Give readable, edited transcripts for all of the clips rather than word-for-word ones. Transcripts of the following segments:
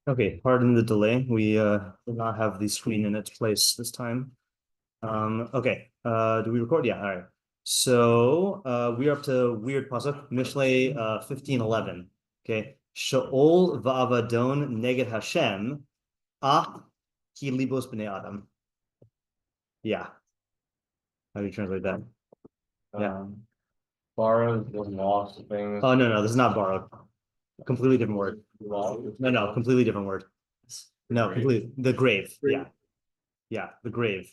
Okay, pardon the delay. We did not have the screen in its place this time. Okay. Do we record? Yeah, all right. So we're up to weird pasuk, Mishlei 15:11. Okay. Sha'ol va'avadon neged Hashem, ach ki libos b'nei Adam. Yeah. How do you translate that? Yeah. Borrowed was lost things. Oh no, this is not borrowed. Completely different word. No, completely different word. No, completely the grave. Yeah. Yeah, the grave.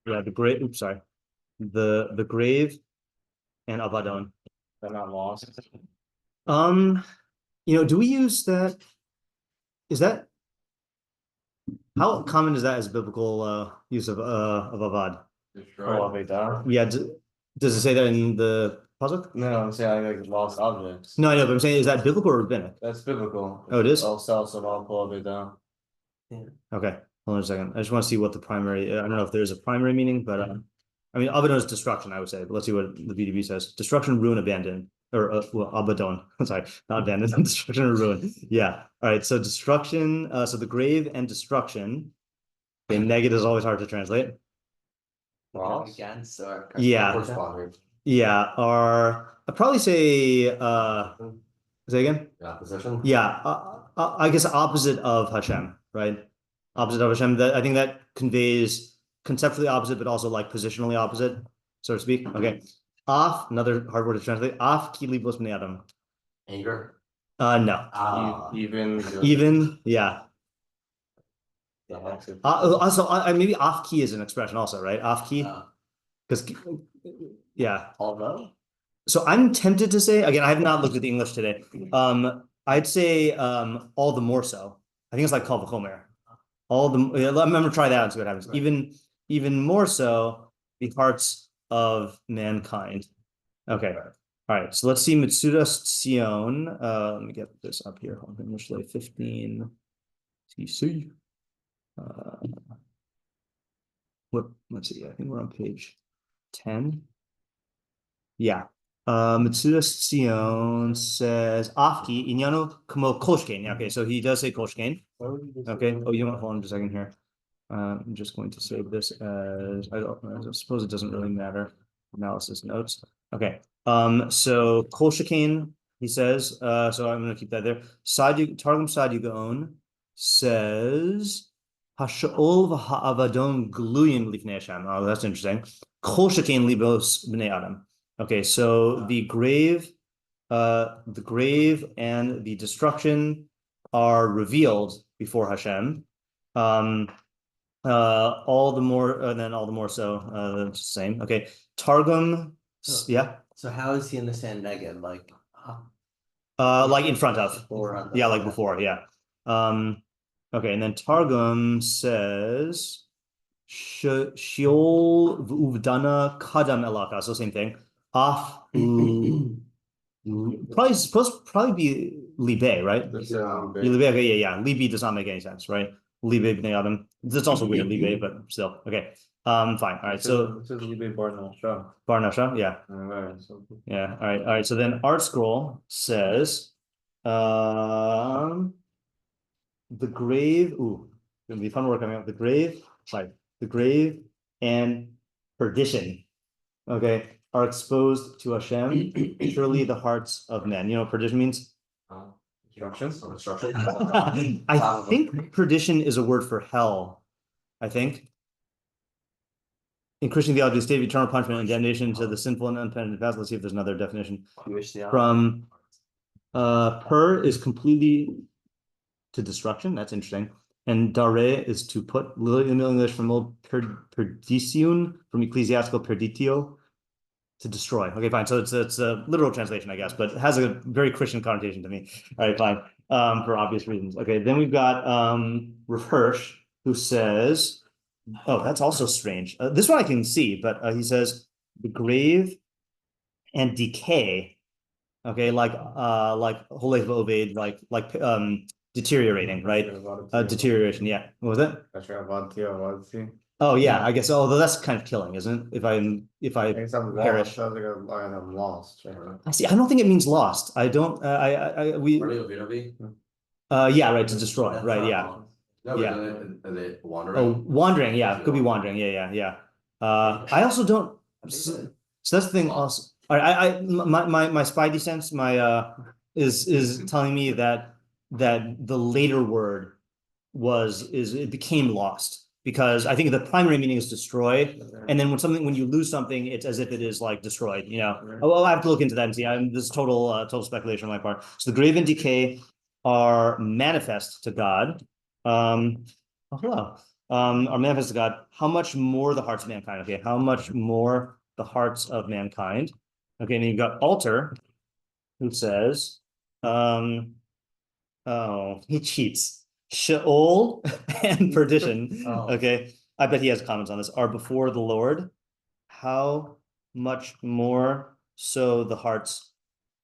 Yeah, the grave. Oops, sorry. The grave and Avadon. They're not lost. Do we use that? Is that how common is that as biblical use of Avad? Yeah, does it say that in the pasuk? No, I'm saying like lost objects. No, I know, but I'm saying, is that biblical or rabbinic? That's biblical. Oh, it is? Yeah. Okay, hold on a second. I just want to see what the primary, I don't know if there's a primary meaning, but I mean, Abaddon is destruction, I would say, but let's see what the VDB says. Destruction, ruin, abandon, or Abaddon. I'm sorry, not abandon, destruction or ruin. Yeah. All right. So destruction. So the grave and destruction. Okay, negative is always hard to translate. Against or yeah. Yeah. Or I'd probably say. Say again. Opposition. Yeah. I guess opposite of Hashem, right? Opposite of Hashem. That I think that conveys conceptually opposite, but also like positionally opposite, so to speak. Okay. Af, another hard word to translate. Af ki libos b'nei Adam. Anger. No. Even. Yeah. Also, maybe af ki is an expression also, right? Af ki, because yeah. Although. So I'm tempted to say, again, I have not looked at the English today. I'd say all the more so. I think it's like kal v'chomer. I'm gonna try that and see what happens. Right. Even more so, the hearts of mankind. Okay. All right. So let's see Matsudat ציון. Let me get this up here. Mishlei 15. TC. Let's see. I think we're on page 10. Yeah. Matsudat ציון says Afki inyano kamo koshkein. Okay, so he does say koshkein. Okay. Oh, you know what? Hold on just a second here. I'm just going to save this as I suppose it doesn't really matter. Analysis notes. Okay. So Kol Shekain, he says, so I'm gonna keep that there. Targum Sadyugon says Hasha'ol v'ha'avadon gluyim lifnei Hashem. Oh, that's interesting. Kol Shekain libos b'nei Adam. Okay, so the grave and the destruction are revealed before Hashem. All the more so it's the same. Okay, Targum. Yeah. So how does he understand neged? Like in front of. Yeah, like before. Yeah. Okay, and then Targum says Sheol v'uvdana kadam elaka. So same thing. Af probably be libe, right? Libe. Okay, yeah. Libe does not make any sense, right? Libe b'nei Adam. That's also weird, libe, but still. Okay. Fine. All right. So Bar Nasha, yeah. Yeah. All right. So then Art Scroll says the grave. Ooh, gonna be fun work coming up. The grave and perdition. Okay. Are exposed to Hashem. Surely the hearts of men. You know what perdition means? Destruction. I think perdition is a word for hell. I think. In Christian theology, the state of eternal punishment and damnation to the sinful and unpenitent past. Let's see if there's another definition. From per is completely to destruction. That's interesting. And dare is to put, in English from old perdition, from ecclesiastical perditio, to destroy. Okay, fine. So it's a literal translation, I guess, but it has a very Christian connotation to me. All right, fine. For obvious reasons. Okay, then we've got Hirsch, who says, oh, that's also strange. This one I can see, but he says the grave and decay. Okay, like Holech Oved, like deteriorating, right? Deterioration. Yeah. What was it? Oh yeah, I guess. Although that's kind of killing, isn't it? If I perish, sounds like I'm lost. I see. I don't think it means lost. I don't. Yeah, right, to destroy, That's right, not yeah. wrong. No, Yeah. are they wandering? Oh, wandering, yeah, could be wandering, yeah. I also don't, so that's the thing also. All right, my spidey sense, is telling me that the later word it became lost, because I think the primary meaning is destroy, and then when you lose something, it's as if it is like destroyed, you know. Well, I have to look into that and see. This is total speculation on my part. So the grave and decay are manifest to God. Hello. Are manifest to God. How much more the hearts of mankind? Okay, how much more the hearts of mankind? Okay, and you've got Alter, who says, oh, he cheats. Sheol and perdition. Oh. Okay, I bet he has comments on this. Are before the Lord. How much more so the hearts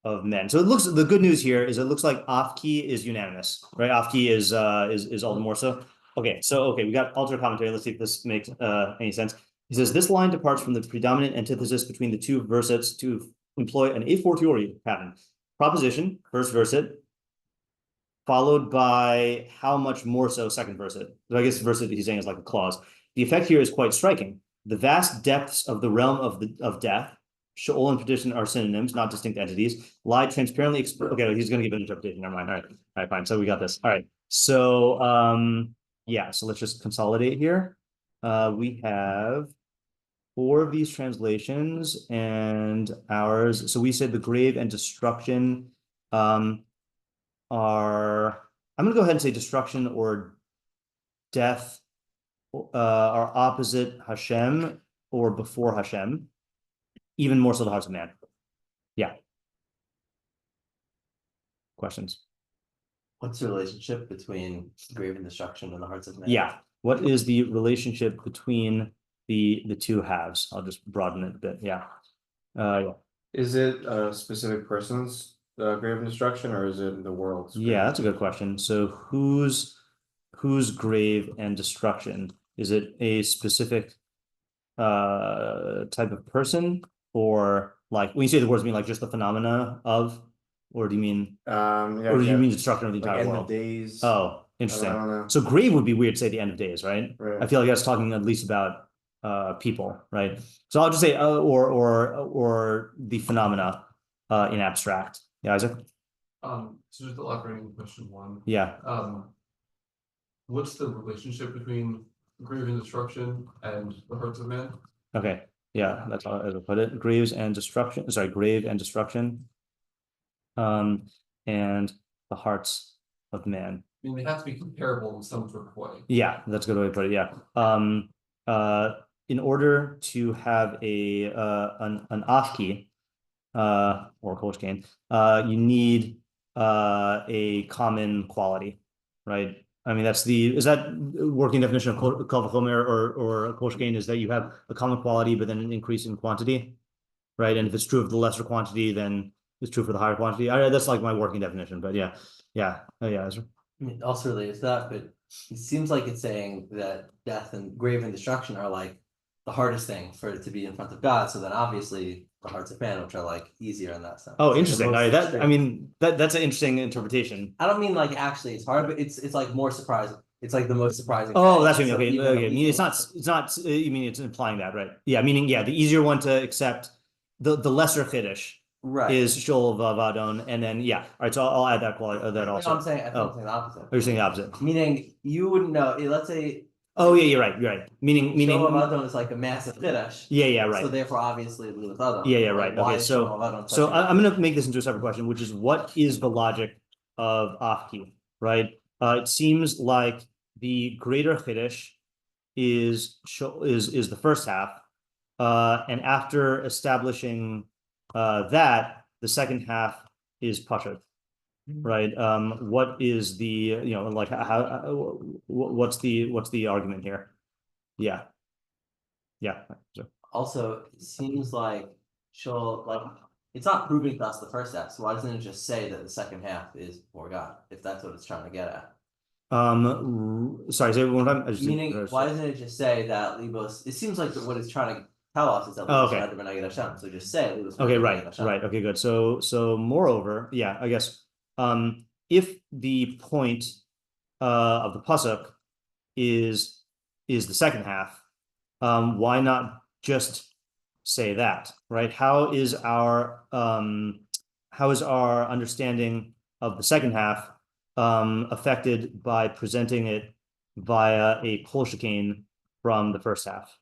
of men? So the good news here is it looks like Afki is unanimous, right? Afki is all the more so. Okay, we got Alter commentary. Let's see if this makes any sense. He says this line departs from the predominant antithesis between the two versets to employ an a fortiori pattern. Proposition, first verset, followed by how much more so, second verset. So I guess verset he's saying is like a clause. The effect here is quite striking. The vast depths of the realm of death, Sheol and perdition are synonyms, not distinct entities, lie transparently. Okay, he's going to give an interpretation. Never mind. All right, fine. So we got this. All right. So yeah. So let's just consolidate here. We have 4 of these translations and ours. So we said the grave and destruction are. I'm going to go ahead and say destruction or death are opposite Hashem or before Hashem, even more so the hearts of man. Yeah. Questions? What's the relationship between grave and destruction and the hearts of men? Yeah. What is the relationship between the two halves? I'll just broaden it a bit. Yeah. Yeah. Is it a specific person's grave and destruction, or is it the world's? Yeah, that's a good question. So whose grave and destruction? Is it a specific type of person, or like when you say the words, mean like just the phenomena of, or do you mean Yeah, or do you mean destruction of the entire end world? of days. Oh, interesting. I don't know. So grave would be weird to say the end of days, right? Right. I feel like that's talking at least about people, right? So I'll just say or the phenomena in abstract. Yeah, Isaac. So just elaborating on question 1. Yeah. What's the relationship between grave and destruction and the hearts of man? Okay. Yeah, that's how I would put it. Grave and destruction. And the hearts of man. I mean, they have to be comparable in some sort of way. Yeah, that's a good way to put it. Yeah. In order to have an afki or koshkain, you need a common quality, right? I mean, is that working definition of kal v'chomer or koshkain is that you have a common quality, but then an increase in quantity, right? And if it's true of the lesser quantity, then it's true for the higher quantity. That's like my working definition, but yeah. Ezra. I mean, also related to that, but it seems like it's saying that death and grave and destruction are like the hardest thing for it to be in front of God. So then obviously the hearts of man, which are like easier in that sense. Oh, Like interesting. the most extreme. That's an interesting interpretation. I don't mean like actually it's hard, but it's like more surprising. It's like the most surprising. Oh, thing. that's what you So mean. even Okay. a I mean, it's weasel- not. You mean it's implying that, right? Yeah. Meaning, yeah, the easier one to accept, the lesser chiddush right. is shol vavadon, and then yeah. All right. So I'll add that quality. That No, also. I'm saying the opposite. Oh, you're saying the opposite. Meaning you wouldn't know. Let's say Oh yeah, you're right. Meaning. Shol Avadon is like a massive chiddush. Yeah. Right. So therefore, obviously, with other. Yeah. Right. Why Okay. is So Shol Avadon so such a- I'm gonna make this into a separate question, which is what is the logic of afki, right? It seems like the greater chiddush is the first half, and after establishing that, the second half is pashut, right? What is the like how what's the argument here? Yeah. So, Also, it seems like it's not proving to us the first half. So why doesn't it just say that the second half is for God, if that's what it's trying to get at? sorry, say it one more time. Meaning, why doesn't it just say that Libos? It seems like what it's trying to tell us is that Libos okay. had Beneged Hashem. So just say Libos. Okay, right. Okay, good. So moreover, yeah, I guess if the point of the pasuk is the second half, why not just say that, right? How is our understanding of the second half affected by presenting it via a kol shekain from the first half?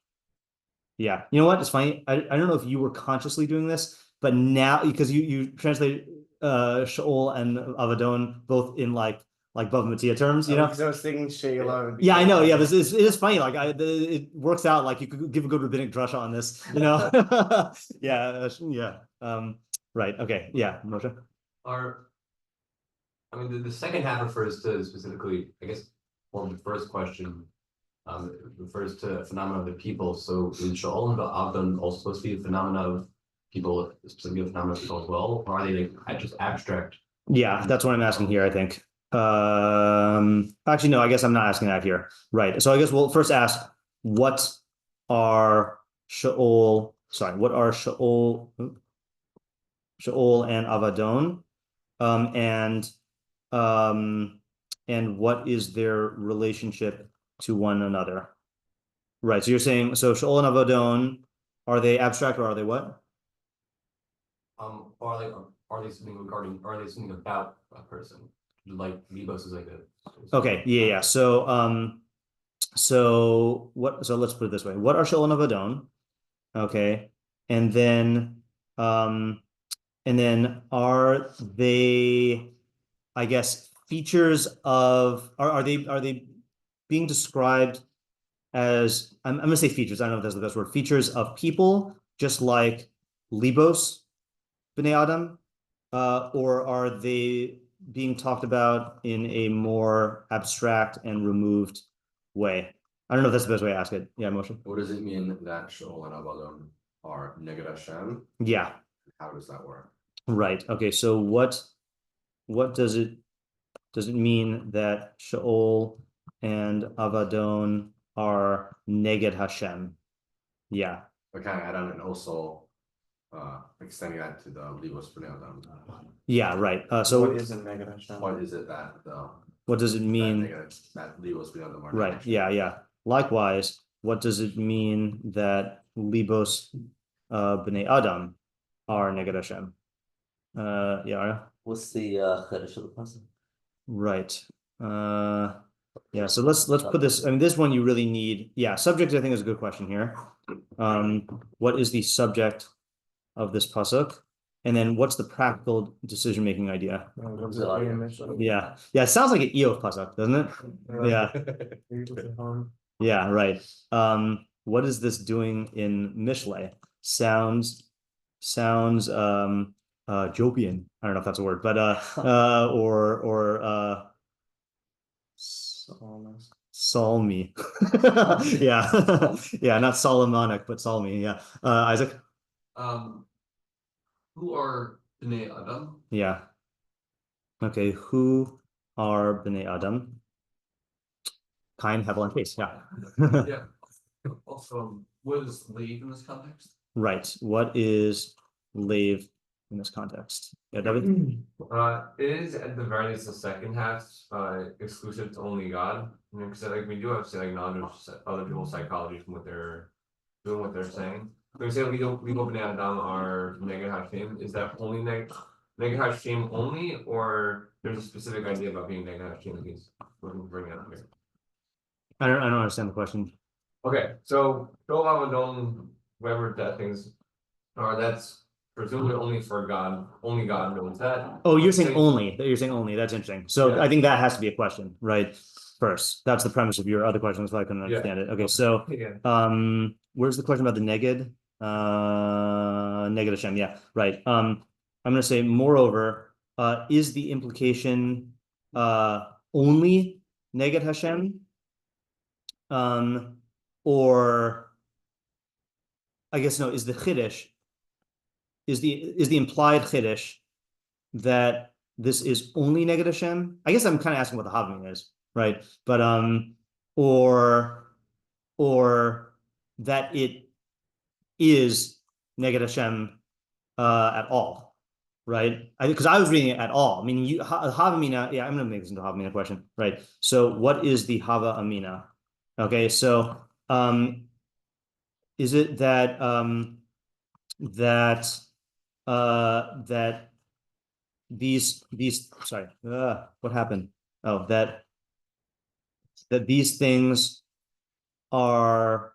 Yeah, you know what? It's funny. I don't know if you were consciously doing this, but now because you translate Shaul and Avadon both in like Bava Metzia terms, you know. Because I was thinking Sheila. Yeah, I know. Yeah, it is funny. Like it works out. Like you could give a good rabbinic drasha on this, you know. Yeah. Right. Okay. Yeah, Moshe. The second half refers to specifically, I guess, well, the first question refers to a phenomena of the people. So is Shaul and Avdon also supposed to be a phenomena of people, specifically a phenomena of people as well? Or are they like just abstract? Yeah, that's what I'm asking here, I think. Actually, no, I guess I'm not asking that here. Right. So I guess we'll first ask what are Shaul and Avadon, and what is their relationship to one another? Right. So you're saying so Shaul and Avadon, are they abstract or are they what? Are they something about a person? Like Libos is like a Okay, yeah. So let's put it this way. What are Shaul and Avadon? Okay. And then are they, I guess, features of are they being described as I'm gonna say features, I don't know if that's the best word, features of people, just like Libos, Bnei Adam, or are they being talked about in a more abstract and removed way? I don't know if that's the best way to ask it. Yeah, Moshe. What does it mean that Shaul and Avadon are neged Hashem? Yeah. How does that work? Right. Okay. So what does it mean that Shaul and Avadon are neged Hashem? Yeah. But can I add on and also extending that to the Libos Bnei Adam? Yeah. Right. So what is a neged Hashem? What is it that what does it mean? That Libos Bnei Adam are neged Right. Hashem? Yeah. Likewise, what does it mean that Libos Bnei Adam are neged Hashem? Yeah. What's the chiddush of the pasuk? Right. Yeah. So let's put this. I mean, this one you really need. Yeah. Subject, I think, is a good question here. What is the subject of this pasuk? And then what's the practical decision-making idea? Yeah. It sounds like an Iyov pasuk, doesn't it? Yeah. Yeah, right. What is this doing in Mishlei? Sounds Jopian. I don't know if that's a word, but or Psalmy. Yeah. Yeah, not Solomonic, but Psalmy. Yeah. Isaac. Who are Bnei Adam? Yeah. Okay, who are Bnei Adam? Kain, Hevel, and Case. Yeah. Yeah. Also, what is Lev in this context? Right. What is Lev in this context? Yeah, David? Is at the very least the second half exclusive to only God? Because like we do have to say like knowledge other people's psychology from what they're doing, what they're saying. When we say we go Bnei Adam are neged Hashem, is that only neged Hashem only, or there's a specific idea about being neged Hashem that he's looking to bring out here? I don't understand the question. Okay, so Shaul Avadon, whatever that things are, that's presumably only for God. Only God knows that. Oh, you're saying only. You're saying only. That's interesting. So Yeah. I think that has to be a question, right? First, that's the premise of your other question. That's why I couldn't understand it. Okay, so Yeah. where's the question about the neged? Neged Hashem. Yeah, right. I'm going to say, moreover, is the implication only neged Hashem? Or I guess no, is the chiddush, is the implied chiddush that this is only neged Hashem? I guess I'm kind of asking what the havamina is, right? But or that it is neged Hashem at all. right? Because I was reading it at all. I mean, Hava Amina, yeah, I'm gonna make this into a Hava Amina question, right? So what is the Hava Amina? Okay, so is it that that these sorry, what happened? Oh, that these things are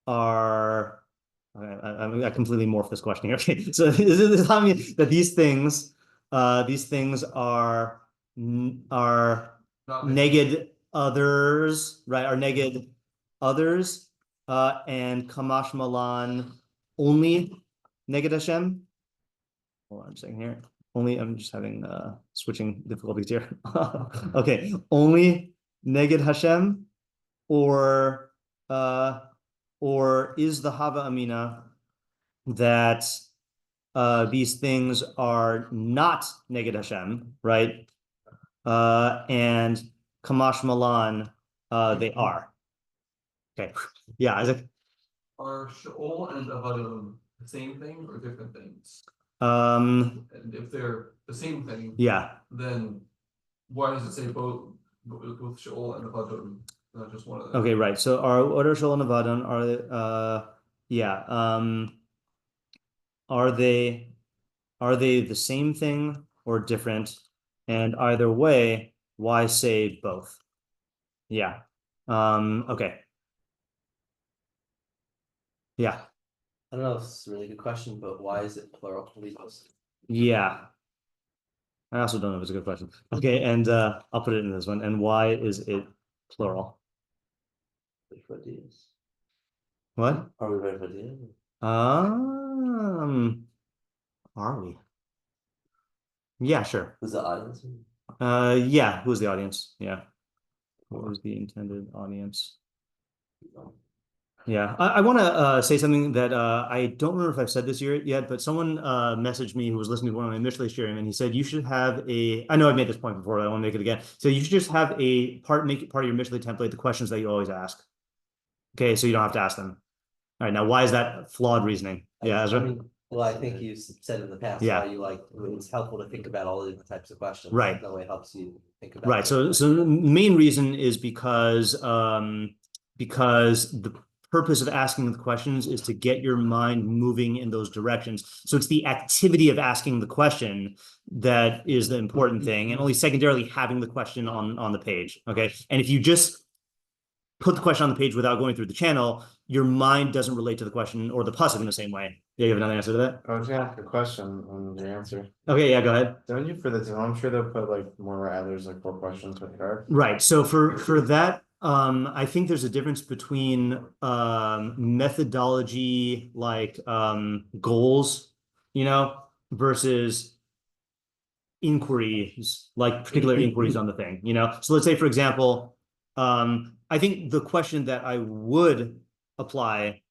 I completely morphed this question here. Okay, so is it telling me that these things are Not neged others, right? Are neged others, and Kamash Malan only neged Hashem? Hold on a second here. Only I'm just having switching difficulties here. Okay, only neged Hashem, or is the Hava Amina that these things are not neged Hashem, right? And Kamash Malan, they are. Okay, yeah, Isaac. Are Sheol and Avadim the same thing or different things? Um, And if they're the same thing, yeah. then why does it say both with Sheol and Avadim, not just one of them? Okay, right. So what are Sheol and Avadim? Are they the same thing or different? And either way, why say both? Yeah. Okay. Yeah. I don't know if it's a really good question, but why is it plural? Yeah. I also don't know if it's a good question. Okay, and I'll put it in this one. And why is it plural? What? Are we ready for the Are we? Yeah, sure. Who's the audience? Yeah, who's the audience? Yeah. What was the intended audience? Yeah, I want to say something that I don't remember if I've said this yet, but someone messaged me who was listening to one of my Mishlei shiurim, and he said you should have I know I've made this point before, but I want to make it again. So you should just have make it part of your Mishlei template the questions that you always ask. Okay, so you don't have to ask them. All right, now why is that flawed reasoning? Yeah, Ezra? Well, I think you said in the past Yeah. why you it's helpful to think about all the different types of questions. Right. That way it helps you think about. Right. So the main reason is because the purpose of asking the questions is to get your mind moving in those directions. So it's the activity of asking the question that is the important thing, and only secondarily having the question on the page. Okay. And if you just put the question on the page without going through the channel, your mind doesn't relate to the question or the pasuk in the same way. Yeah, you have another answer to that? I was gonna ask a question on the answer. Okay, yeah, go ahead. Don't you for the Tehilim, I'm sure they'll put like more others, like 4 questions with card. Right. So for that, I think there's a difference between methodology, like goals, versus inquiries, like particular inquiries on the thing, So let's say, for example, I think the question that I would apply,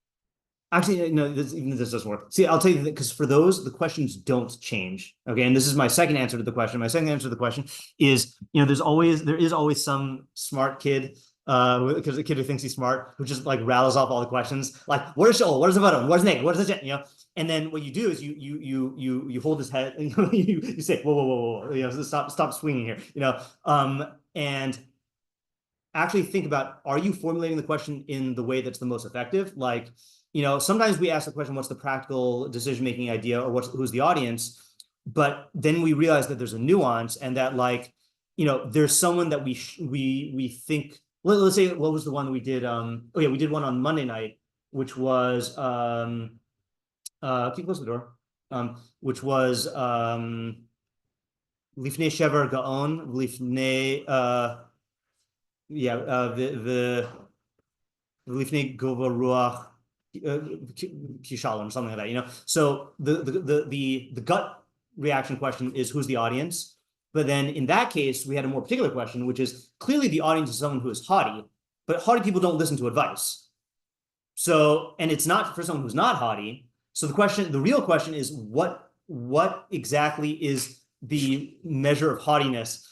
actually, no, this doesn't work. See, I'll tell you that because for those, the questions don't change. Okay, and this is my second answer to the question. My second answer to the question is, there is always some smart kid, because a kid who thinks he's smart, who just like rattles off all the questions, like what is Sheol, what is the bottom, what is negative, what is the and then what you do is you hold his head and you say whoa, stop swinging here, and actually think about, are you formulating the question in the way that's the most effective? Like, sometimes we ask the question, what's the practical decision-making idea, or who's the audience? But then we realize that there's a nuance, and that there's someone that we think, let's say, what was the one we did? We did one on Monday night, which was, keep close to the door, which was, Lifnei Shever Gaon, Lifnei, the Lifnei Gova Ruach Kishalom, or something like that, So the gut reaction question is, who's the audience? But then in that case, we had a more particular question, which is clearly the audience is someone who is haughty, but haughty people don't listen to advice. So, and it's not for someone who's not haughty. So the real question is, what exactly is the measure of haughtiness?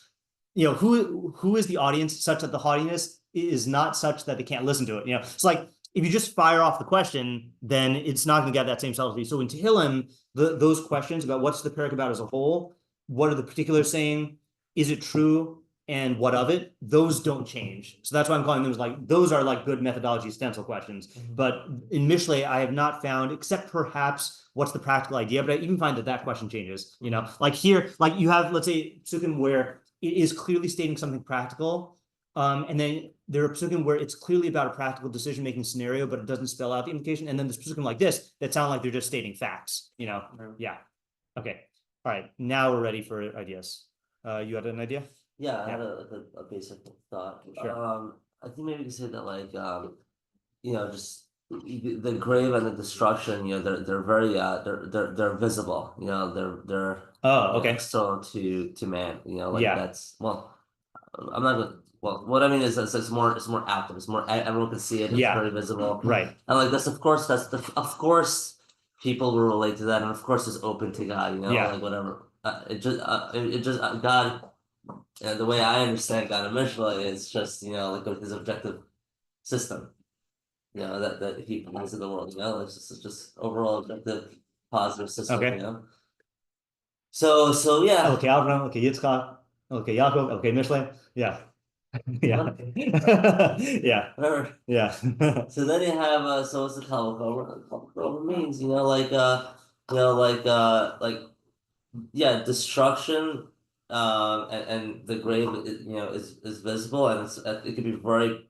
Who is the audience such that the haughtiness is not such that they can't listen to it? It's like, if you just fire off the question, then it's not going to get that same subtlety. So in Tehilim, those questions about what's the parak about as a whole, what are the particulars saying, is it true, and what of it, those don't change. So that's why I'm calling them those are like good methodology stencil questions. But in Mishlei, I have not found, except perhaps what's the practical idea, but I even find that question changes, like here, like you have, let's say, psukim where it is clearly stating something practical, and then there are psukim where it's clearly about a practical decision-making scenario, but it doesn't spell out the implication, and then there's psukim like this that sound like they're just stating facts, Yeah. Okay. All right. Now we're ready for ideas. You had an idea? Yeah, I had a basic thought. Sure. I think maybe you could say that just the grave and the destruction, they're very they're visible, they're okay. external to man, Yeah. that's I'm not gonna what I mean is that it's more active, it's more everyone can see it, it's very visible. Right. And of course people will relate to that, and of course it's open to God, whatever. God. And the way I understand God and Mishlei is just, his objective system, that he brings in the world, it's just overall objective positive system, Okay. So yeah. Okay, Abraham, okay, Yitzchak, okay, Yaakov, okay, Mishlei, yeah. Yeah. Yeah. Whatever. Yeah. So then you have so what's the Kavod means, destruction. And the grave, is visible, and it could be very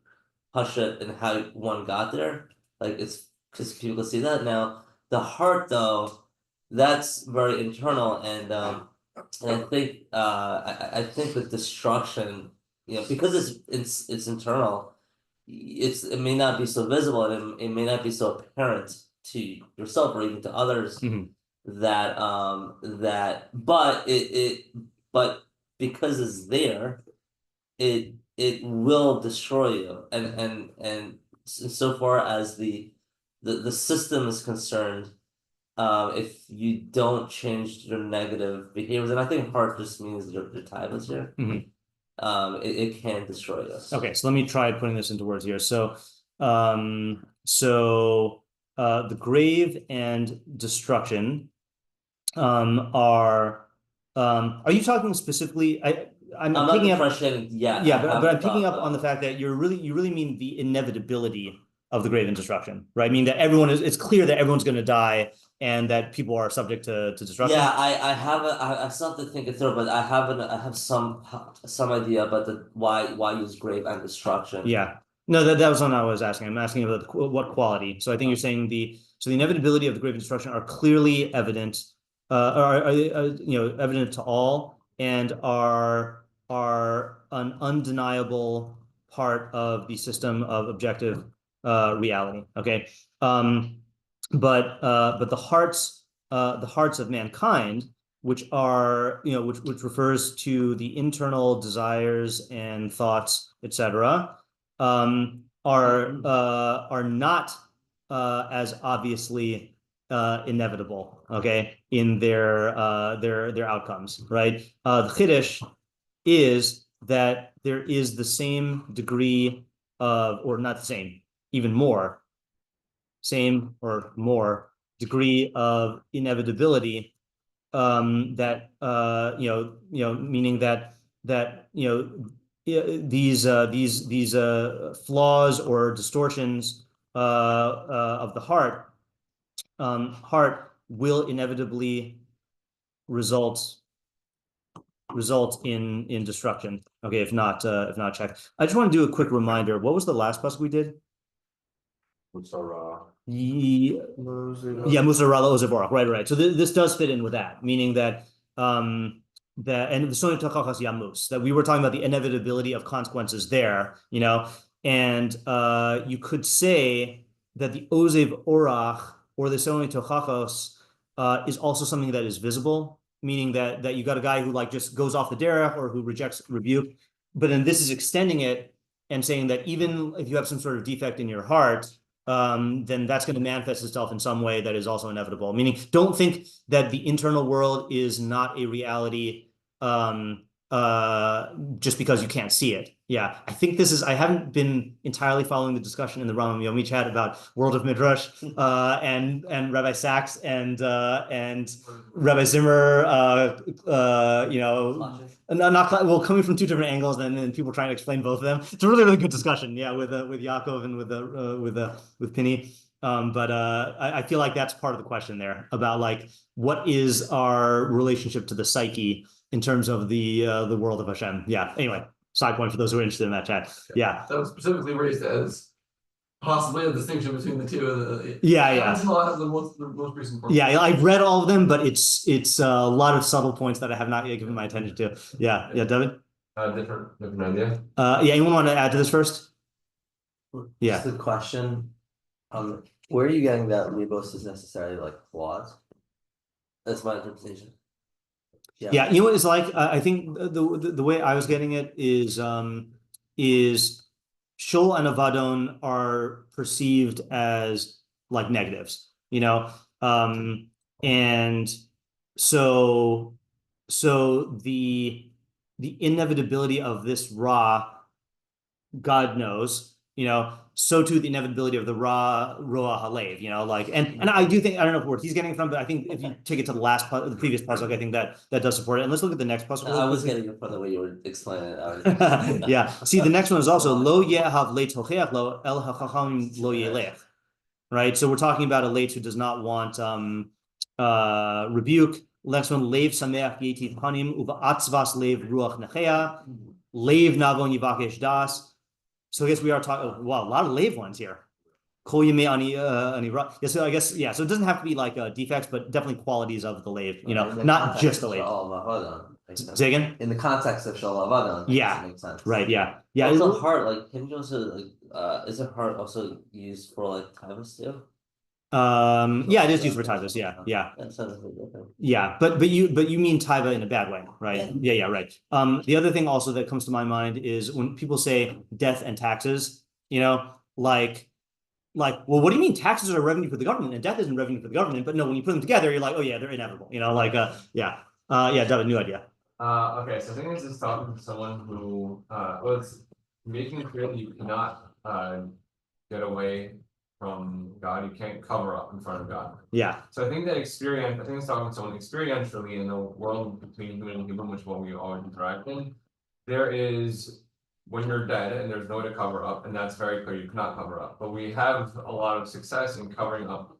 hushit in how one got there. Like it's because people see that. Now the heart, though, that's very internal, and I think I think the destruction, because it's internal, it may not be so visible, and it may not be so apparent to yourself or even to others. But because it's there, it will destroy you, and so far as the system is concerned, if you don't change your negative behaviors, and I think heart just means your type is here, it can destroy you. Okay, so let me try putting this into words here. So, the grave and destruction, are you talking specifically? I'm picking up. But I'm picking up on the fact that you really mean the inevitability of the grave and destruction, right? I mean that it's clear that everyone's going to die and that people are subject to destruction. Yeah, I still have to think it through, but I have some idea about why use grave and destruction. Yeah, no, that was not what I was asking. I'm asking about what quality. So I think you're saying the inevitability of the grave and destruction are clearly evident. Are evident to all, and are an undeniable part of the system of objective reality. Okay, but the hearts of mankind, which are which refers to the internal desires and thoughts, etc., are not as obviously inevitable, okay, in their outcomes, right? The chiddush is that there is the same degree of, or not the same, even more, same or more degree of inevitability, that meaning that these flaws or distortions of the heart will inevitably result in destruction. Okay, if not checked. I just want to do a quick reminder. What was the last pasuk we did? Right. So this does fit in with that, meaning that and that we were talking about the inevitability of consequences there, and you could say that the ozev orach or the sonei tochachos is also something that is visible, meaning that you got a guy who just goes off the derech or who rejects rebuke, but then this is extending it and saying that even if you have some sort of defect in your heart, then that's going to manifest itself in some way that is also inevitable. Meaning, don't think that the internal world is not a reality just because you can't see it. Yeah, I think I haven't been entirely following the discussion in the Rambam Yomi chat about World of Midrash, and Rabbi Sachs and Rabbi Zimmer, well, coming from two different angles, and then people trying to explain both of them. It's a really, really good discussion. Yeah, with Yaakov and with Penny. But I feel like that's part of the question there about like what is our relationship to the psyche in terms of the world of Hashem. Yeah. Anyway, side point for those who are interested in that chat. Yeah. That was specifically raised as possibly a distinction between the two. Yeah. Until I have the most recent part. Yeah, I've read all of them, but it's a lot of subtle points that I have not yet given my attention to. Yeah, David. Different idea. Yeah. Anyone want to add to this first? Yeah. Just a question. Where are you getting that Libos is necessarily like flawed? That's my interpretation. Yeah, you know what it's like? I think the way I was getting it is Shul and Avadon are perceived as like negatives, and so the inevitability of this Ra, God knows, so too the inevitability of the Roa Halev, and I do think, I don't know where he's getting it from, but I think if you take it to the previous pasuk, I think that does support it. And let's look at the next pasuk. I was getting it from the way you were explaining it. Yeah. See, the next one is also lo yehav le tocheach lo el hachacham lo yelech. Right. So we're talking about a late who does not want rebuke. Next one, leiv sameach yetiv panim uva atzvas leiv ruach nechea leiv navon yivakesh das. So I guess we are talking, wow, a lot of lave ones here. So I guess, yeah, so it doesn't have to be like defects, but definitely qualities of the lave, not just the lave. Say again? In the context of Shalavadan, yeah, makes sense. Right, yeah. Yeah. Also heart, like, can you also, is a heart also used for like Tavis too? Yeah, it is used for Taivas. Yeah. Yeah, but you mean Taiva in a bad way, right? Yeah, right. The other thing also that comes to my mind is when people say death and taxes, like, well, what do you mean taxes are revenue for the government and death isn't revenue for the government? But no, when you put them together, you're like, oh yeah, they're inevitable. Yeah, David, new idea. Okay, so I think this is talking to someone who was making it clear that you cannot get away from God. You can't cover up in front of God. Yeah. So I think it's talking to someone experientially in the world between human and human, which is what we always interact in. There is when you're dead and there's no way to cover up, and that's very clear, you cannot cover up. But we have a lot of success in covering up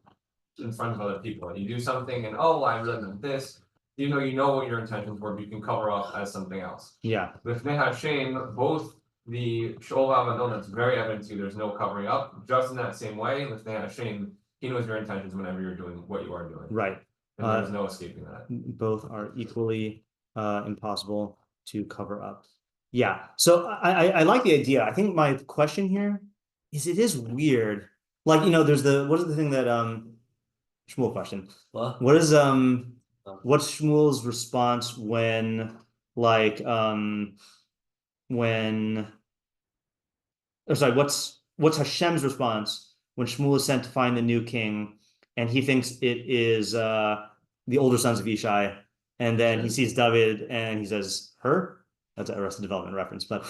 in front of other people. And you do something and I really meant this, even though you know what your intentions were, but you can cover up as something else. Yeah. With Hashem, both the Shol Avadon, that's very evident to you, there's no covering up. Just in that same way, with Hashem, he knows your intentions whenever you're doing what you are doing. Right. And there's no escaping that. Both are equally impossible to cover up. Yeah. So I like the idea. I think my question here is it is weird. Like, there's what is the thing that Shmuel question? What is what's Shmuel's response when what's Hashem's response when Shmuel is sent to find the new king and he thinks it is the older sons of Yishai, and then he sees David and he says, her? That's an Arrested Development reference, but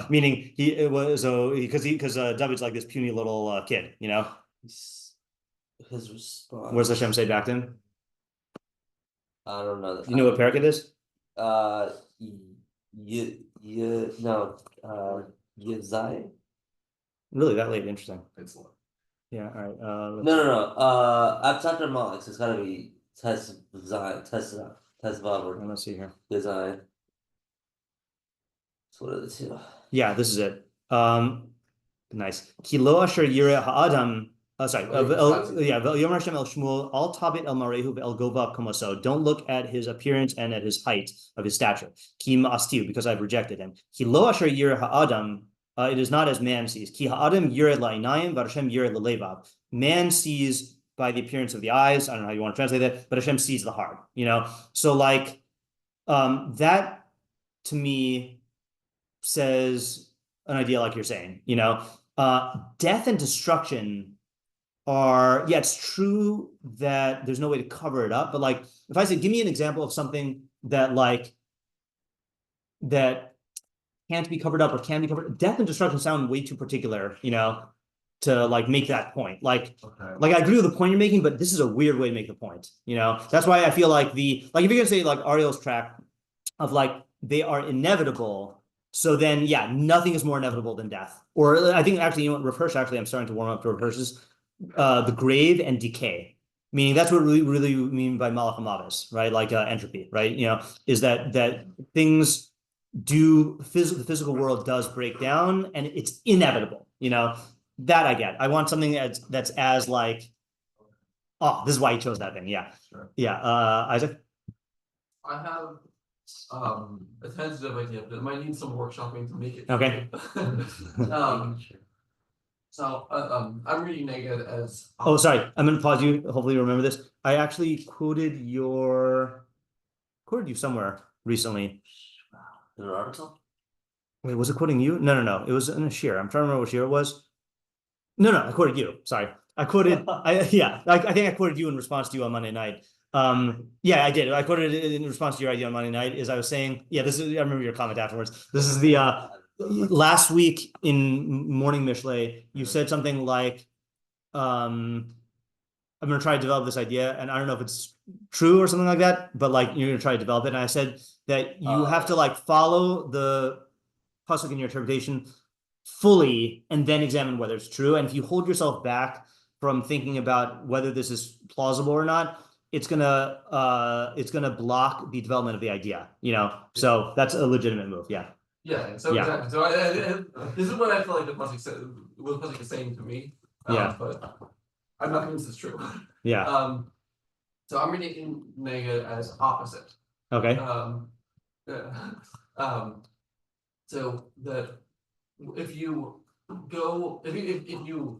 meaning because David's like this puny little kid, His response. What does Hashem say back to him? I don't know. You know what parak it is? Yezai. Really, that late? Interesting. It's low. Yeah. All right. No. Absatra Malik. So it's gotta be Tesvav. Let's see here. Design. So what are the two? Yeah, this is it. Nice. Kilo asher yira ha'adam. Yomer Hashem el Shmuel al tabit el marehu el gova komoso. Don't look at his appearance and at his height of his stature. Ki ma'astiu, because I've rejected him. Kilo asher yira ha'adam. It is not as man sees. Ki ha'adam yira la'inayim, but Hashem yira la'levav. Man sees by the appearance of the eyes. I don't know how you want to translate that, but Hashem sees the heart. So like that to me says an idea like you're saying. Death and destruction are, it's true that there's no way to cover it up, but like if I say, give me an example of something that like that can't be covered up or can be covered. Death and destruction sound way too particular, to like make that point. Like I agree with the point you're making, but this is a weird way to make the point. That's why I feel like if you're gonna say like Ariel's track of like they are inevitable, so then yeah, nothing is more inevitable than death. Or I think actually, Rav Hirsch, actually, I'm starting to warm up to Rav Hirsch's the grave and decay. Meaning that's what we really mean by malach hamavis, right? Like entropy, right? Is that things the physical world does break down and it's inevitable, that I get. I want something that's as like, oh, this is why he chose that thing. Yeah. Sure. Yeah. Isaac? I have a tentative idea, but it might need some workshopping to make it. Okay. So I'm reading Neged as Oh, sorry. I'm gonna pause you. Hopefully you remember this. I actually quoted you somewhere recently. The article? Wait, was it quoting you? No. It was in a shiur. I'm trying to remember what shiur it was. No, I quoted you. Sorry. I think I quoted you in response to you on Monday night. Yeah, I did. I quoted it in response to your idea on Monday night. Is I was saying, I remember your comment afterwards. This is the last week in morning Mishlei, you said something like, I'm gonna try to develop this idea, and I don't know if it's true or something like that, but like you're gonna try to develop it. And I said that you have to like follow the pasuk in your interpretation fully and then examine whether it's true. And if you hold yourself back from thinking about whether this is plausible or not, it's gonna block the development of the idea, So that's a legitimate move. Yeah. Yeah. So Yeah. exactly. So this is what I feel like the pasuk said. What the pasuk is saying to me. Yeah. But I'm not convinced it's true. Yeah. So I'm reading Neged as opposite. Okay. So that if you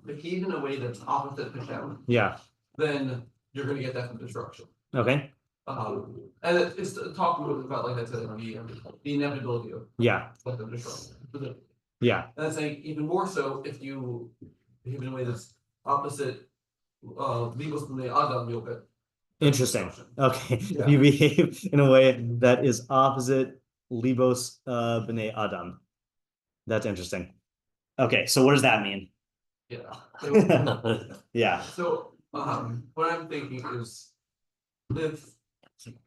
behave in a way that's opposite Hashem, Yeah. then you're going to get death and destruction. Okay. And it's talking about like that the inevitability of Yeah. death and destruction. Yeah. And it's like even more so if you behave in a way that's opposite libos b'nei adam, you'll get Interesting. Okay. Yeah. You behave in a way that is opposite libos b'nei adam. That's interesting. Okay, so what does that mean? Yeah. So, Yeah. so what I'm thinking is if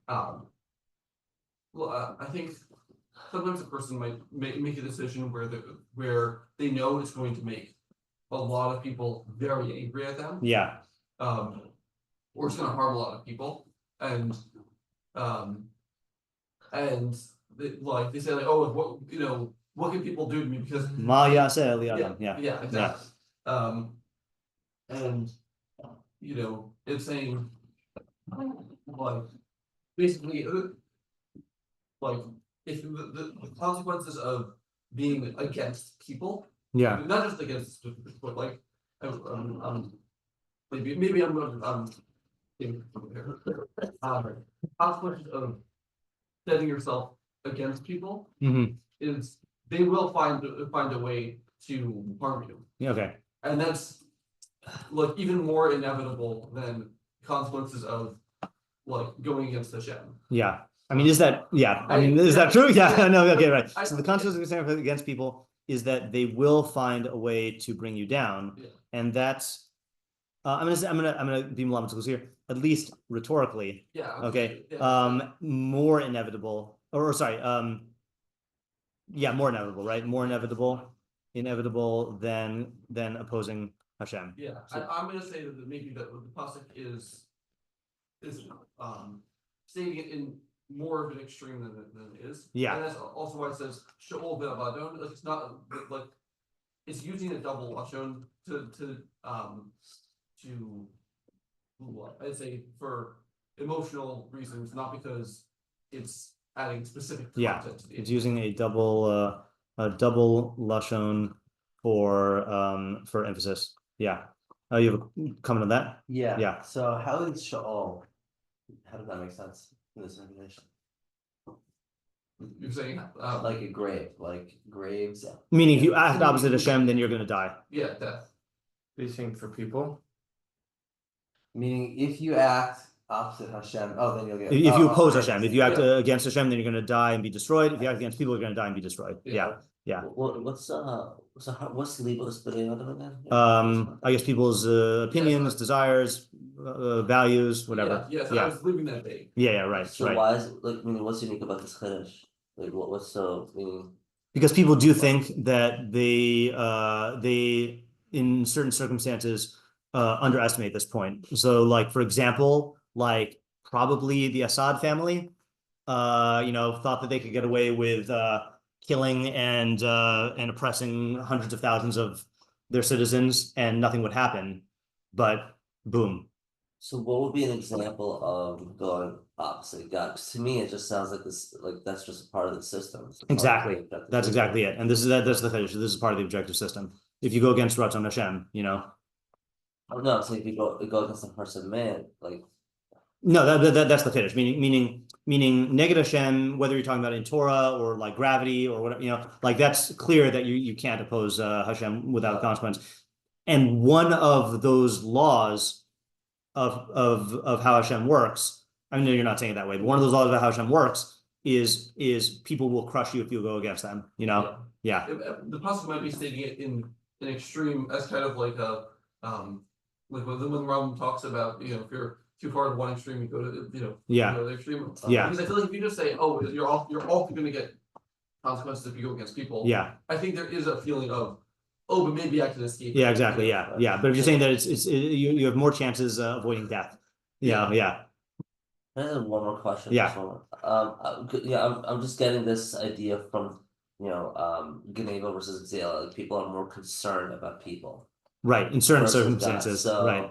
I think sometimes a person might make a decision where they know it's going to make a lot of people very angry at them. Yeah. Or it's going to harm a lot of people, and they say like, oh, what can people do to me because Ma yaseh li adam. Yeah. exactly. And it's saying like basically like if the consequences of being against people, Yeah. not just against, but like maybe I'm consequences of setting yourself against people is they will find a way to harm you. Yeah. Okay. And that's like even more inevitable than consequences of like going against Hashem. Yeah. I mean, is that true? Yeah. No. Okay. Right. So the consequence of standing against people is that they will find a way to bring you down, and that's. I'm gonna be Melamed here, at least rhetorically. Yeah. Okay. Yeah. More inevitable, or sorry. More inevitable, right? More inevitable than opposing Hashem. Yeah. So, I'm gonna say that maybe the pasuk is stating it in more of an extreme than it is. Yeah. And that's also why it says Sheol ve'avadon. Like it's not like it's using a double lashon to I'd say for emotional reasons, not because it's adding specific content to the it's using a double lashon for emphasis. Yeah. You have a comment on that? Yeah. Yeah. So how is Sheol? How does that make sense in this information? You're saying Like a grave, like graves. Meaning, if you act opposite Hashem, then you're going to die. yeah, death. Do you think for people? Meaning, if you act opposite Hashem, oh, then you'll get. If you oh, oppose I Hashem, if see. you act Yeah. against Hashem, then you're going to die and be destroyed. If you act against people, you're going to die and be destroyed. Yeah. What's the legal spelling of it again? I guess people's opinions, desires, values, whatever. Yeah, so I was leaving that vague. Yeah, right, So right. why is it, like, I mean, what's unique about this Kiddush? Like, what's so, I mean, Because people do think that they in certain circumstances underestimate this point. So like, for example, like probably the Assad family, thought that they could get away with killing and oppressing hundreds of thousands of their citizens and nothing would happen. But boom. so what would be an example of going opposite God? 'Cause to me, it just sounds like this, like that's just a part of the system. It's a part of the Exactly. objective That's system. exactly it. And this is that's the Chiddush. This is part of the objective system. If you go against Ratzon Hashem, Oh, no, so if you go against the hearts of man, like, no, that's the Chiddush. Meaning negative Hashem, whether you're talking about in Torah or like gravity or whatever, like that's clear that you can't oppose Hashem without consequence. And one of those laws of how Hashem works, I know you're not saying it that way, but one of those laws about how Hashem works is people will crush you if you go against them. Yeah. The pasuk might be stating it in an extreme as kind of like a like when Rambam talks about if you're too far to one extreme, you go to you go to the extreme. Yeah. Because I feel like if you just say, oh, you're all going to get consequences if you go against people. Yeah. I think there is a feeling of, oh, but maybe I can escape. Yeah, exactly. Yeah. But if you're saying that you have more chances of avoiding death. Yeah. I have one more question. Yeah. I'm just getting this idea from, Geneva versus Zela. Like, people are more concerned about people. Right. In certain versus God. circumstances. Right.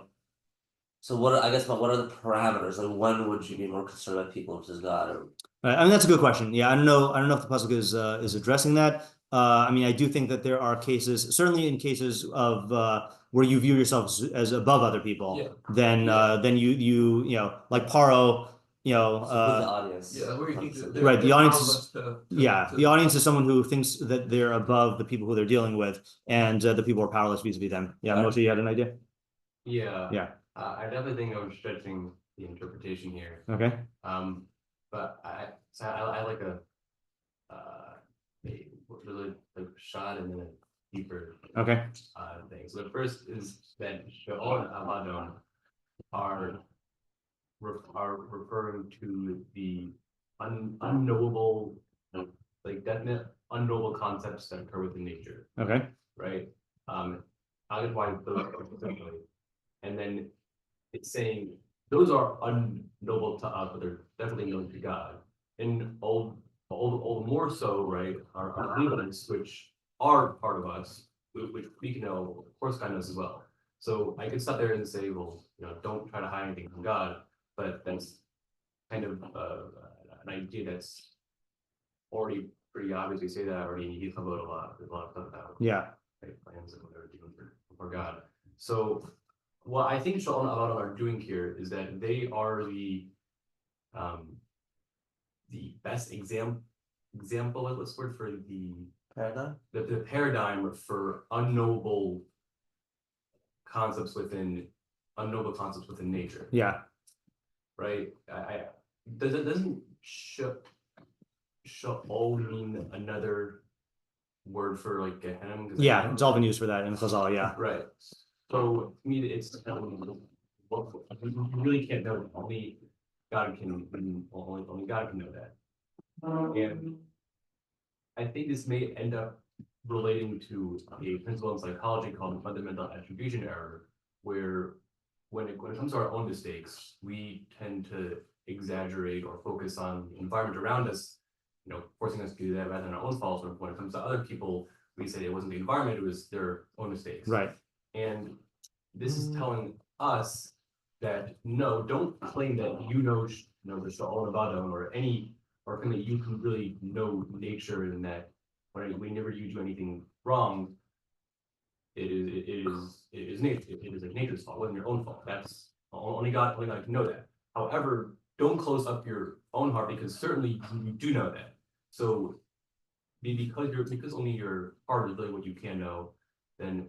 So what are the parameters? Like, when would you be more concerned about people versus God? Or I mean, that's a good question. Yeah, I don't know if the pasuk is addressing that. I mean, I do think that there are cases, certainly in cases of where you view yourself as above other people, then you like Paro, who's the audience? Yeah, where you think that right. The audience is the the audience is someone who thinks that they're above the people who they're dealing with, and the people are powerless vis-a-vis them. Yeah, Moshe, you had an idea? Yeah. I definitely think I'm stretching the interpretation here. Okay. But I like a really like shot and then a deeper Okay. thing. So the first is that Sheol and Abaddon are referring to the unknowable, like definite unknowable concepts that occur within nature, Okay. right? I'll get why those are specifically. And then it's saying those are unknowable to us, but they're definitely known to God. And all more so, right, our limits, which are part of us, which we can know, of course, God knows as well. So I could stop there and say, well, don't try to hide anything from God, but that's kind of an idea that's already pretty obvious. We say that already in Iyov a lot. There's a lot of stuff about plans and whatever doing for God. So what I think Sheol and Abaddon are doing here is that they are the best example, what's the word for the Paradigm? the paradigm for unknowable concepts within nature. Yeah. Right? Doesn't Sheol mean another word for like Gehenna? Yeah, it's all been used for that in the Chazal. Yeah. Right. So to me, it's you really can't know. Only God can know that. And I think this may end up relating to a principle in psychology called fundamental attribution error, where when it comes to our own mistakes, we tend to exaggerate or focus on the environment around us, forcing us to do that rather than our own faults. Or when it comes to other people, we say it wasn't the environment, it was their own mistakes. Right. And this is telling us that no, don't claim that the Sheol and Abaddon or claim that you can really know nature and that whenever you do anything wrong, it is nature. It is like nature's fault. It wasn't your own fault. That's only God can know that. However, don't close up your own heart, because certainly you do know that. So because only your heart is really what you can know, then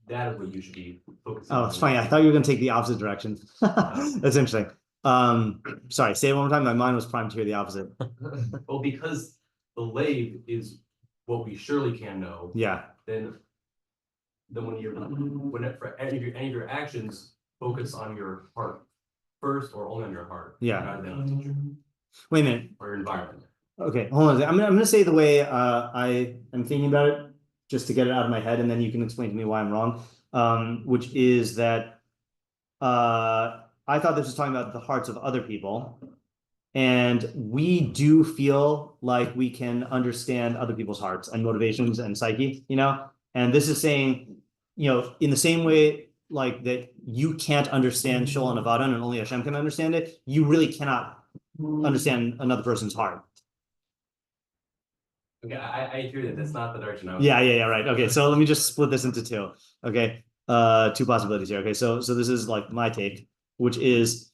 that is what you should be focusing on. Oh, it's funny. I thought you were going to take the opposite direction. That's interesting. Sorry, say it one more time. My mind was primed to hear the opposite. Well, because the lave is what we surely can know, Yeah, then for any of your actions focus on your heart first, or only on your heart, Yeah. rather than on teacher wait a minute. or your environment. Okay, hold on. I'm gonna say the way I am thinking about it, just to get it out of my head, and then you can explain to me why I'm wrong. Which is that I thought this was talking about the hearts of other people. And we do feel like we can understand other people's hearts and motivations and psyche, you know? And this is saying, you know, in the same way, like that you can't understand Shol and Avadon and only Hashem can understand it, you really cannot understand another person's heart. Okay, I hear that. That's not the direction I was. Yeah, right. Okay, so let me just split this into two. Okay, two possibilities here. Okay, so this is like my take, which is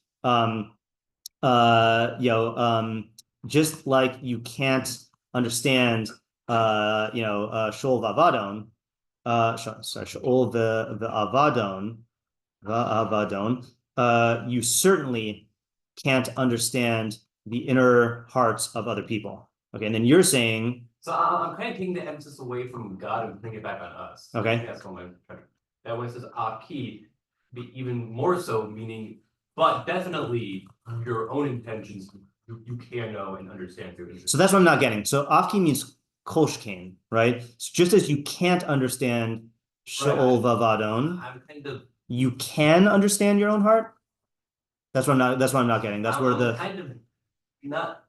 just like you can't understand Shol Vavadon, Shol the Avadon, you certainly can't understand the inner hearts of other people. Okay, and then you're saying, So I'm kind of taking the emphasis away from God and putting it back on us. Okay. I think that's what I'm trying to. That when it says Aki, be even more so, meaning, but definitely your own intentions you can know and understand through it. so that's what I'm not getting. So Afki means koshkain, right? So just as you can't understand Shol Vavadon, I'm kind of. you can understand your own heart. That's what I'm not getting. That's where I'm the kind of not.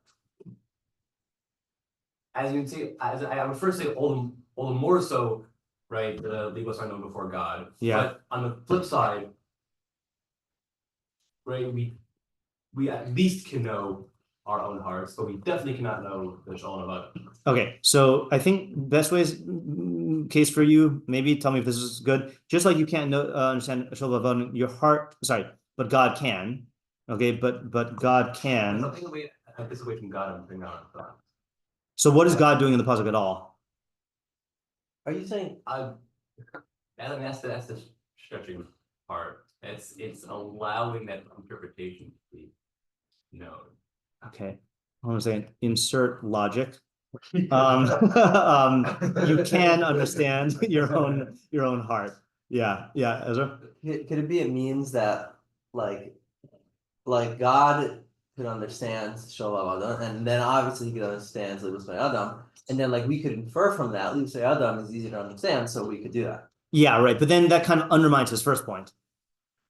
As you can see, as I would first say, all the more so, right? The legalists are known before God. Yeah. But on the flip side, right? We at least can know our own hearts, but we definitely cannot know the Shalom about. okay. So I think best ways case for you. Maybe tell me if this is good. Just like you can't understand Shol Vavadon, your heart. Sorry, but God can. Okay, but God can. Something away from God and bring out. So what is God doing in the pasuk at all? Are you saying That's the stretching part. It's allowing that interpretation to be known. Okay, hold on a second. Insert logic. You can understand your own heart. Yeah, Ezra. could it be it means that like God could understand Shalom Adam, and then obviously he could understand Libus Adam, and then like we could infer from that Libus Adam is easy to understand, so we could do that. Yeah, right. But then that kind of undermines his first point,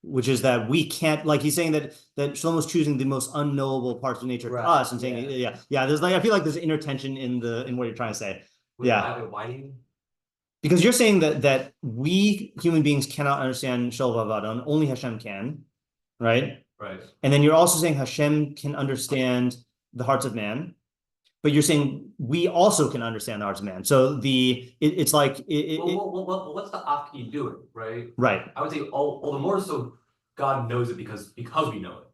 which is that we can't, like he's saying that Shlomo's choosing the most unknowable parts of nature Right, to us and saying, yeah. yeah. There's like I feel like there's inner tension in what you're trying to say. Yeah. Why do you? Because you're saying that we human beings cannot understand Shol Vavadon, only Hashem can, right? Right. And then you're also saying Hashem can understand the hearts of man, but you're saying we also can understand the hearts of man. So it's like Well, what's the Aki doing, right? right. I would say all the more so God knows it because we know it.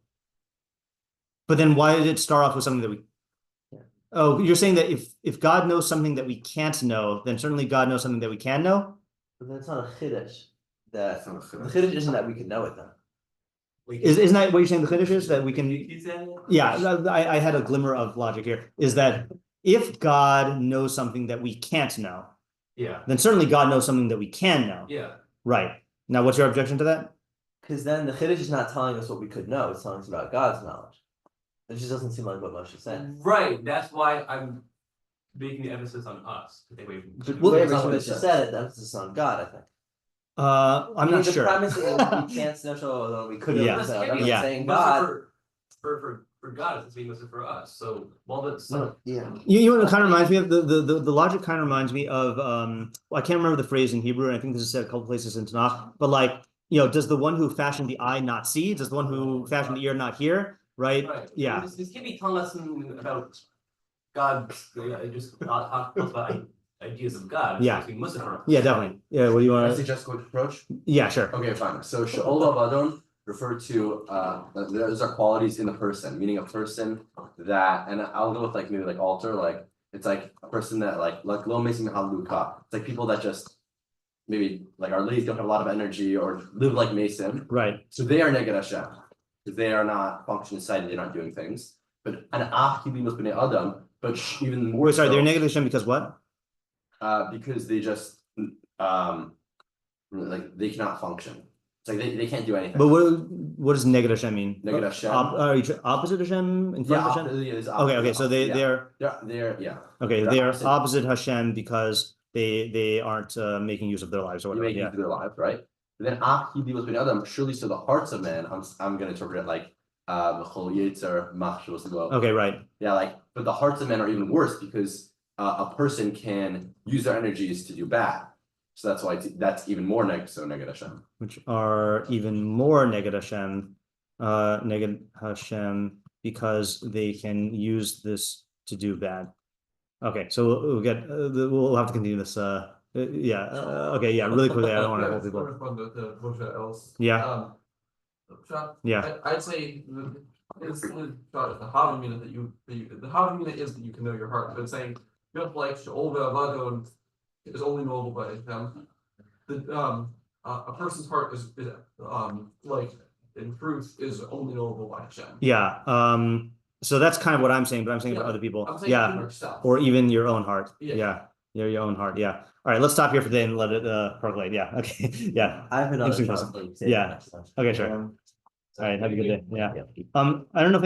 But then why did it start off with something that we? Oh, you're saying that if God knows something that we can't know, then certainly God knows something that we can know. But that's not a chiddush. That That's not a the chiddush. chiddush isn't that we could know it then. Isn't that what you're saying? The chiddush is that we can. You said it? Yeah, I had a glimmer of logic here. Is that if God knows something that we can't know, Yeah. then certainly God knows something that we can know. Yeah. Right. Now, what's your objection to that? Because then the chiddush is not telling us what we could know; it's telling us about God's knowledge. It just doesn't seem like what Moshe said. Right. That's why I'm making the emphasis on us. To take away from. But Well, the way that's not what Moshe said it, the emphasis on God, I think. I'm not the sure. premise is that we can't know we could Yeah. yeah. saying Mostly God. For God, it's being mostly for us. So while that's Yeah. You know what it kind of reminds me of? The logic kind of reminds me of I can't remember the phrase in Hebrew, and I think this is said a couple places in Tanakh, but like, does the one who fashioned the eye not see? Does the one who fashioned the ear not hear? Right? right. Yeah. This can't be telling us about God. Just talk about ideas of God. It's Yeah. supposed to be mostly for us. Yeah, definitely. Yeah, what do you Can I want to? suggest good approach? Yeah, sure. Okay, fine. So Sha'ol Avadon refer to those are qualities in the person, meaning a person that, and I'll go with like maybe like altar, like it's like a person that like lo missing haluka. It's like people that just maybe like are lazy, don't have a lot of energy, or live like Mason. Right. So they are neged Hashem. they are not functioning inside, they're not doing things. But an achili was bnei adam, but even more. Wait, sorry, they're so, negative Hashem because what? because they just like they cannot function. It's like they can't do anything. But what does negative Hashem mean? Negative Hashem. Opposite Hashem in front of Hashem? Okay, so they're yeah. okay, they're they are opposite. opposite Hashem because they aren't making use of their lives or You whatever. make Yeah. use of their lives, right? And then achili was bnei adam. Surely, so the hearts of man. I'm gonna interpret it like v'chol yetzer machshavah Lab. Okay, right. Yeah, like, but the hearts of men are even worse because a person can use their energies to do bad. So that's why that's even more negative. So negative Hashem. Which are even more negative Hashem because they can use this to do bad. Okay, so we'll get we'll have to continue this. Okay, yeah, really quickly. I don't want to hold people. Respond to Moshe else. Yeah. Yeah. I'd say it's the Havamina that the Havamina is that you can know your heart, but it's saying just like She'ol Ve'avado is only knowable by Hashem. A person's heart is like in truth is only knowable by Hashem. Yeah. So that's kind of what I'm saying, but I'm saying about Yeah, other people. I'm saying Yeah. even yourself. Or even your own heart. Yeah. Yeah. Your own heart. Yeah. All right, let's stop here for today and let it percolate. Yeah. Okay. Yeah. I have another Interesting shot. question. Like, save it Yeah. next time. Okay, sure. All right. Have a good day. Yeah. Yeah. I don't know if